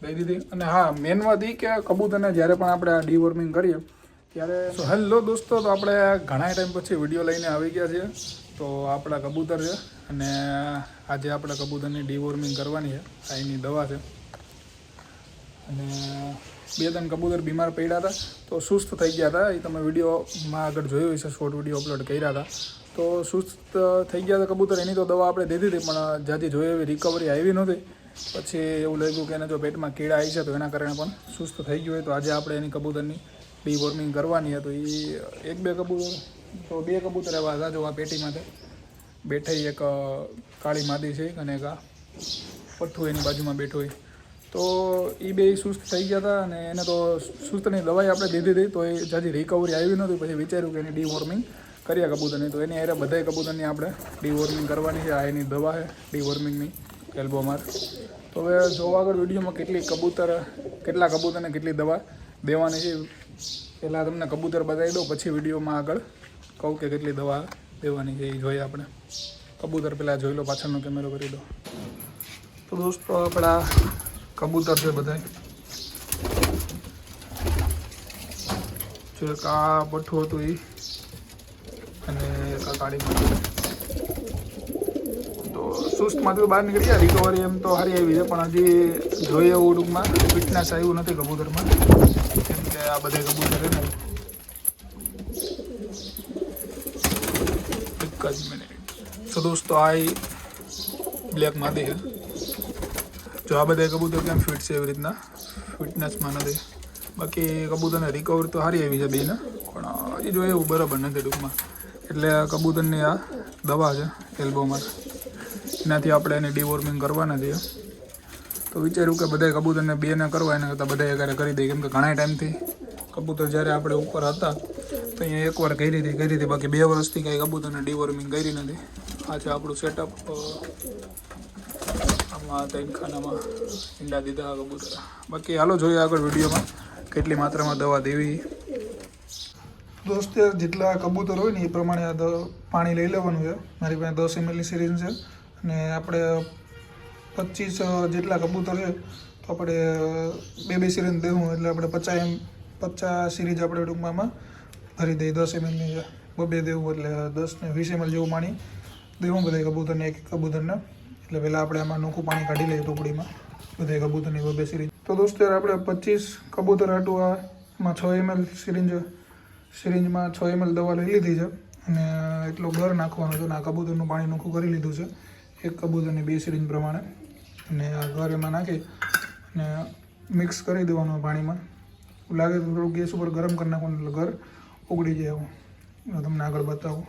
દઈ દીધી. અને હા, મેન વાત એ કે કબૂતરને જ્યારે પણ આપણે આ ડીવોર્મિંગ કરીએ ત્યારે હેલો દોસ્તો, તો આપણે ઘણા ટાઈમ પછી વિડીયો લઈને આવી ગયા છીએ. તો આપણા કબૂતર છે અને આજે આપણે કબૂતરની ડીવોર્મિંગ કરવાની છે. આ એની દવા છે. અને 2-3 કબૂતર બીમાર પડ્યા હતા, તો સુસ્ત થઈ ગયા હતા. એ તમે વિડીયોમાં આગળ જોયું હશે, શોર્ટ વિડીયો અપલોડ કર્યા હતા. તો સુસ્ત થઈ ગયા હતા કબૂતર. એની તો દવા આપણે દીધી હતી, પણ જ્યાંથી જોઈએ એવી રિકવરી આવી નહોતી. પછી એવું લાગ્યું કે એને જો પેટમાં કીડા આવી છે તો એના કારણે પણ સુસ્ત થઈ ગયું હોય. તો આજે આપણે એની કબૂતરની ડીવોર્મિંગ કરવાની હતી. તો એ 1-2 કબૂતર, તો 2 કબૂતર એવા હતા જો આ પેટીમાંથી બેઠી. એક કાળી માદી છે અને એક આ પઠ્ઠું એની બાજુમાં બેઠો હોય. તો એ બે સુસ્ત થઈ ગયા હતા અને એને તો સુસ્તની દવાઈ આપણે દીધી હતી, તો એ જ્યાંથી રિકવરી આવી નહોતી. પછી વિચાર્યું કે એની ડીવોર્મિંગ કરીએ કબૂતરની. તો એની હારે બધાય કબૂતરની આપણે ડીવોર્મિંગ કરવાની છે. આ એની દવા છે ડીવોર્મિંગની, એલ્બોમાર. તો હવે જોવા આગળ વિડીયોમાં કેટલા કબૂતરને કેટલી દવા દેવાની છે. પહેલાં તમને કબૂતર બતાવી દઉં, પછી વિડીયોમાં આગળ કહું કે કેટલી દવા દેવાની છે. એ જોઈએ આપણે. કબૂતર પહેલાં જોઈ લો, પાછળનો કેમેરો કરી દો. તો દોસ્તો આપણા કબૂતર છે બધા. જો એક આ પઠ્ઠું હતું એ, અને એક આ કાળી માદી. તો સુસ્તમાંથી તો બહાર નીકળી ગયા. રિકવરી એમ તો સારી આવી છે, પણ હજી જોઈએ એવું ટૂંકમાં ફિટનેસ આવ્યું નથી કબૂતરમાં. કેમ કે આ બધા કબૂતર છે ને, એક જ મિનિટ. તો દોસ્તો આ બ્લેક માદી છે. જો આ બધા કબૂતર કેમ ફિટ છે એવી રીતના ફિટનેસમાં નથી. બાકી કબૂતરને રિકવરી તો સારી આવી છે બેને, પણ હજી જો એવું બરાબર નથી ટૂંકમાં. એટલે કબૂતરની આ દવા છે એલ્બોમાર, એનાથી આપણે એને ડીવોર્મિંગ કરવાના છીએ. તો વિચાર્યું કે બધા કબૂતરને બેને કરવા, એના કરતાં બધા એકારે કરી દઈએ. કેમ કે ઘણા ટાઈમથી કબૂતર જ્યારે આપણે ઉપર હતા તો અહીંયા એકવાર કરી હતી. બાકી 2 વર્ષથી કાંઈ કબૂતરને ડીવોર્મિંગ કરી નથી. આ છે આપણું સેટઅપ. આમાં 3 ખાનામાં ઈંડા દીધા કબૂતર. બાકી હાલો જોઈએ આગળ વિડીયોમાં કેટલી માત્રામાં દવા દેવી. દોસ્તો જેટલા કબૂતર હોય ને એ પ્રમાણે આ પાણી લઈ લેવાનું છે. મારી પાસે 10 ml સિરીંજ છે અને આપણે 25 જેટલા કબૂતર છે તો આપણે 2 સિરીંજ દેવું. એટલે આપણે 50 સિરીંજ આપણે ટૂંકમાં ભરી દઈએ. 10 mlની છે, 2 દેવું એટલે 10 ને 20 ml જેવું પાણી દેવું બધા કબૂતરને, એક એક કબૂતરને. એટલે પહેલાં આપણે આમાં નોખું પાણી કાઢી લઈએ ટોપડીમાં, બધા કબૂતરની 2 સિરીંજ. તો દોસ્તો આપણે 25 કબૂતર હાટું આમાં 6 ml સિરીંજમાં 6 ml દવા લઈ લીધી છે. અને એટલો ઘર નાખવાનો છે. અને આ કબૂતરનું પાણી નોખું કરી લીધું છે, એક કબૂતરની 2 સિરીંજ પ્રમાણે. અને આ ઘર એમાં નાખી અને મિક્સ કરી દેવાનું પાણીમાં. લાગે તો થોડું ગેસ ઉપર ગરમ કરી નાખવાનું, એટલે ઘર ઉગડી જાય. હું તમને આગળ બતાવું.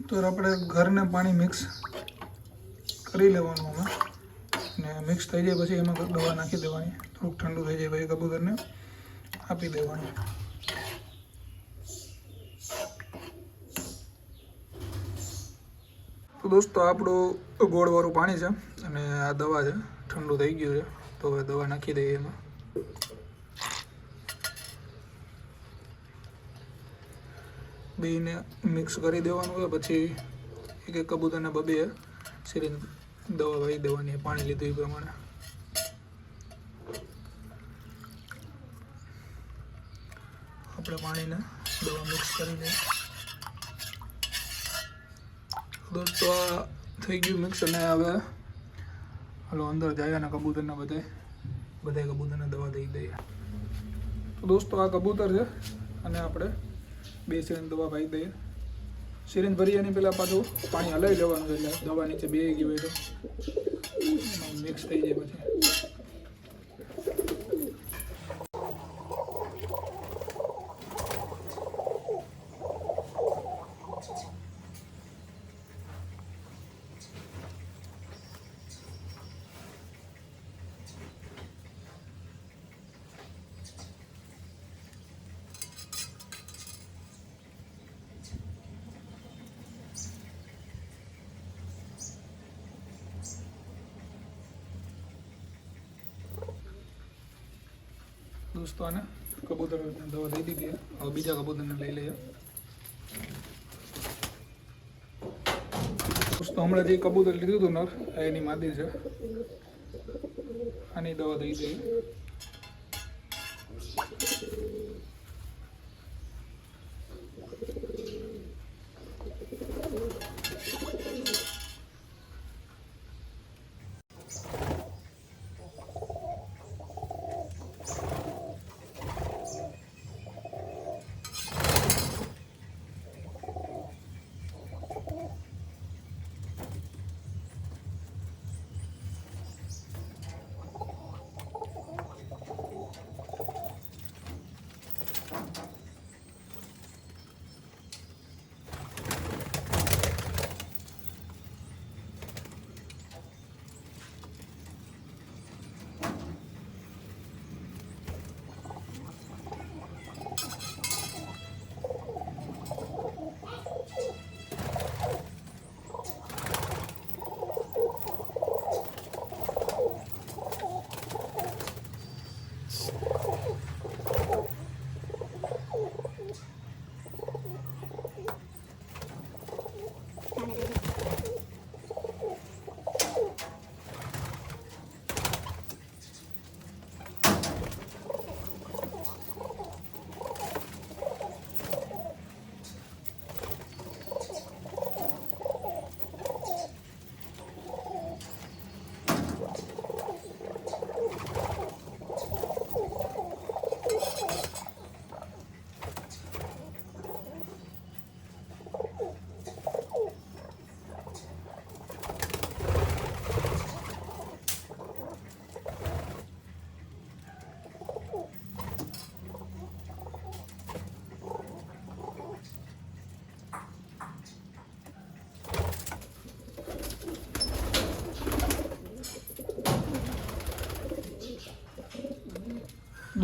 તો આપણે ઘરને પાણી મિક્સ કરી લેવાનું આમાં, અને મિક્સ થઈ જાય પછી એમાં દવા નાખી દેવાની. થોડુંક ઠંડુ થઈ જાય પછી કબૂતરને આપી દેવાની. તો દોસ્તો આપણું ગોળવાળું પાણી છે અને આ દવા છે. ઠંડુ થઈ ગયું છે, તો હવે દવા નાખી દઈએ એમાં. બેને મિક્સ કરી દેવાનું હોય. પછી એક એક કબૂતરને 2 સિરીંજ દવા વાળી દેવાની, પાણી લીધું એ પ્રમાણે. આપણે પાણીને દવા મિક્સ કરી દઈએ. દોસ્તો આ થઈ ગયું મિક્સ. અને હવે હાલો અંદર જાય અને કબૂતરને બધા કબૂતરને દવા દઈ દઈએ. તો દોસ્તો આ કબૂતર છે અને આપણે 2 સિરીંજ દવા પાઈ દઈએ. સિરીંજ ભરી એની પહેલાં પાછું પાણી હલાવી લેવાનું છે, એટલે દવા નીચે બેસી ગઈ હોય તો મિક્સ થઈ જાય પછી. દોસ્તો આને કબૂતરને દવા દઈ દીધી. હવે બીજા કબૂતરને લઈ લઈએ. દોસ્તો હમણાં જે કબૂતર લીધું હતું નર, એની માદી છે. આની દવા દઈ દઈએ.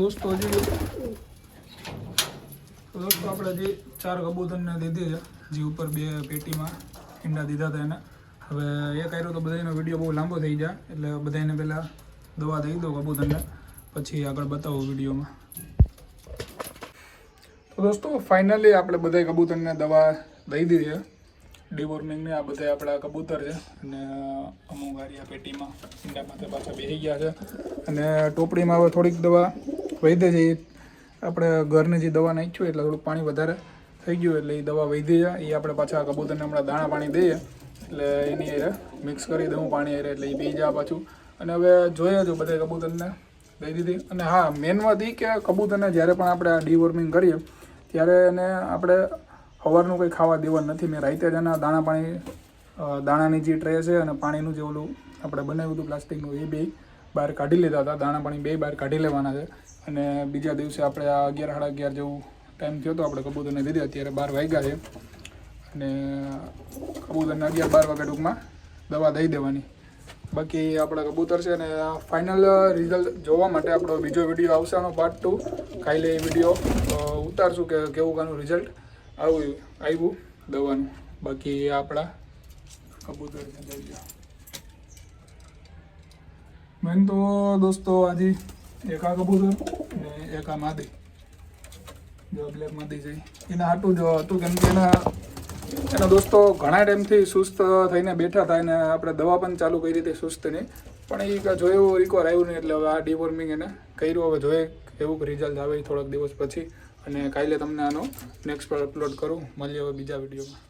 દોસ્તો આપણે જે 4 કબૂતરને દીધી છે, જે ઉપર 2 પેટીમાં ઈંડા દીધા હતા એને, હવે એ કર્યો તો બધાનો વિડીયો બહુ લાંબો થઈ જાય, એટલે બધાને પહેલાં દવા દઈ દો કબૂતરને, પછી આગળ બતાવો વિડીયોમાં. તો દોસ્તો ફાઇનલી આપણે બધા કબૂતરને દવા દઈ દીધી છે ડીવોર્મિંગની. આ બધા આપણા કબૂતર છે અને અમુક આ પેટીમાં ઈંડામાં પાછા બેસી ગયા છે, અને ટોપડીમાં હવે થોડીક દવા વૈધે છે. આપણે ઘરની જે દવા નાખ્યું એટલે થોડુંક પાણી વધારે થઈ ગયું, એટલે એ દવા વૈધી છે. એ આપણે પાછા કબૂતરને હમણાં દાણા પાણી દઈએ એટલે એની એ મિક્સ કરી દઉં પાણી એટલે એ પી જાય પાછું. અને હવે જોઈએ જો બધા કબૂતરને દઈ દીધી. અને હા, મેન વાત એ કે કબૂતરને જ્યારે પણ આપણે આ ડીવોર્મિંગ કરીએ ત્યારે એને આપણે સવારનું કંઈ ખાવા દેવાનું નથી. મેં રાતે જ એના દાણાની જે ટ્રે છે અને પાણીનું જે ઓલું આપણે બનાવ્યું હતું પ્લાસ્ટિકનું, એ 2 બહાર કાઢી લીધા હતા. દાણા પાણી 2 બહાર કાઢી લેવાના છે. અને બીજા દિવસે આપણે આ 11 સાડા 11 જેવું ટાઈમ થયો હતો આપણે કબૂતરને દીધી. અત્યારે 12 વાગ્યા છે અને કબૂતરને 11-12 વાગ્યા ટૂંકમાં દવા દઈ દેવાની. બાકી આપણા કબૂતર છે ને ફાઇનલ રિઝલ્ટ જોવા માટે આપણો બીજો વિડીયો આવશે, આનો પાર્ટ 2. કાલે એ વિડીયો ઉતારશું કે કેવું કાનું રિઝલ્ટ આવ્યું દવાનું. બાકી આપણા કબૂતર મેન તો દોસ્તો આજે એક આ કબૂતર ને એક આ માદી, જો બ્લેક માદી છે, એના હાટું જ હતું કેમ કે એના દોસ્તો ઘણા ટાઈમથી સુસ્ત થઈને બેઠા હતા, અને આપણે દવા પણ ચાલુ કરી હતી સુસ્તની, પણ એ જોયું રિકવર આવ્યું નહીં. એટલે હવે આ ડીવોર્મિંગ એને કર્યું. હવે જોઈએ કેવું રિઝલ્ટ આવે થોડાક દિવસ પછી, અને કાલે તમને આનો નેક્સ્ટ પર અપલોડ કરું. મળીએ હવે બીજા વિડીયોમાં.